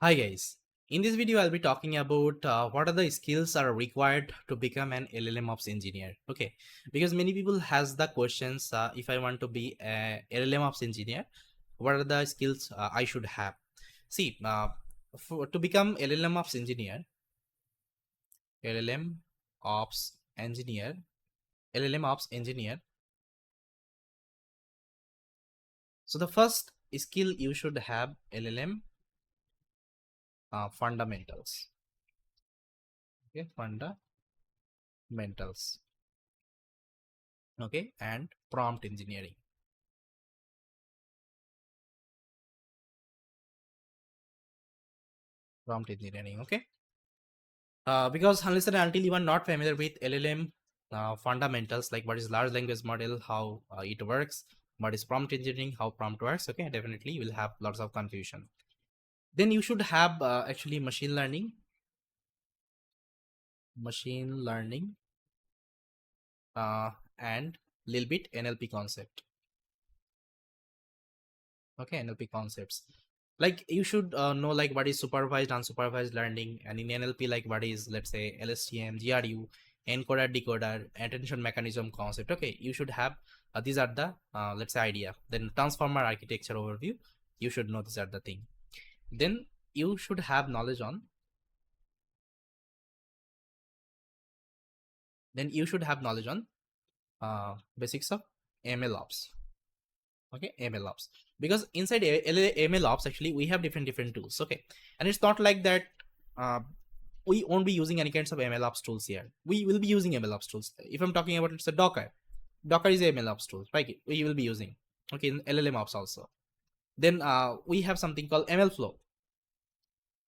Hi guys, in this video I'll be talking about what are the skills are required to become an LLM Ops engineer. Okay, because many people has the questions, if I want to be a LLM Ops engineer, what are the skills I should have? See, to become LLM Ops engineer, LLM Ops engineer. So the first skill you should have LLM fundamentals. Okay, fundamentals. Okay, and prompt engineering. Prompt engineering. Okay, because unless and until you are not familiar with LLM fundamentals, like what is large language model, how it works, what is prompt engineering, how prompt works, okay, definitely you will have lots of confusion. Then you should have actually machine learning uh, and little bit NLP concept. Okay, NLP concepts, like you should know like what is supervised unsupervised learning, and in NLP like what is, let's say, LSTM, GRU, encoder decoder, attention mechanism concept. Okay, you should have these are the let's say idea. Then transformer architecture overview, you should know these are the thing. Then you should have knowledge on basics of MLOps. Okay, MLOps, because inside MLOps actually we have different tools. Okay, and it's not like that uh, we won't be using any kinds of MLOps tools here. We will be using MLOps tools. If I'm talking about, it's a Docker is a MLOps tool, right? We will be using, okay, in LLM Ops also. Then we have something called ML Flow.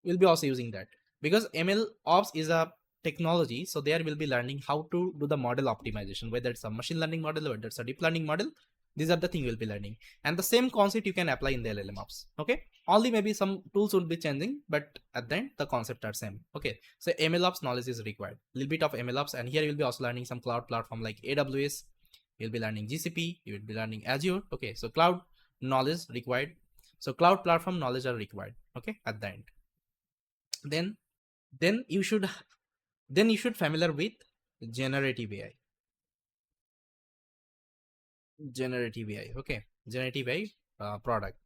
We'll be also using that, because ML Ops is a technology, so there will be learning how to do the model optimization, whether it's a machine learning model or whether it's a deep learning model. These are the thing we'll be learning, and the same concept you can apply in the LLM Ops. Okay, only maybe some tools would be changing, but at the end the concept are same. Okay, so ML Ops knowledge is required, a little bit of ML Ops, and here you'll be also learning some cloud platform like AWS. You'll be learning GCP, you will be learning Azure. Okay, so cloud knowledge required, so cloud platform knowledge are required. Okay, at the end, then then you should familiar with generative AI. Generative AI. Okay, generative AI product.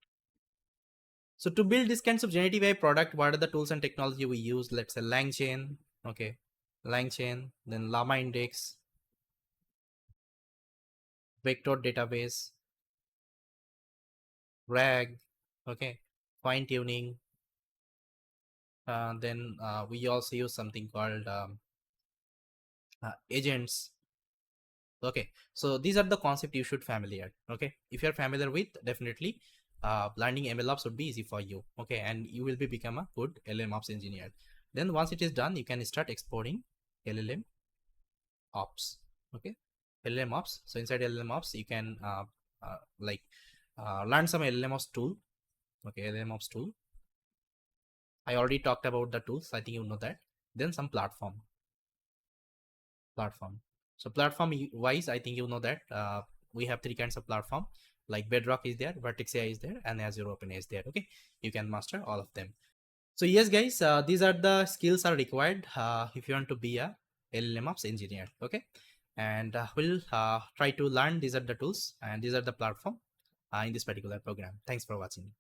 So to build this kinds of generative AI product, what are the tools and technology we use? Let's say LangChain. Okay, LangChain, then Llama Index, vector database, RAG. Okay, fine tuning. Then we also use something called agents. Okay, so these are the concept you should familiar. Okay, if you're familiar with, definitely learning MLOps would be easy for you. Okay, and you will be become a good LLM Ops engineer. Then once it is done, you can start exploring LLM Ops. Okay, LLM Ops. So inside LLM Ops, you can like learn some LLM Ops tool. Okay, LLM Ops tool. I already talked about the tools. I think you know that. Then some platform. So platform wise, I think you know that we have three kinds of platform, like Bedrock is there, Vertex AI is there, and Azure OpenAI is there. Okay, you can master all of them. So yes guys, these are the skills are required if you want to be a LLM Ops engineer. Okay, and we'll try to learn these are the tools and these are the platform in this particular program. Thanks for watching.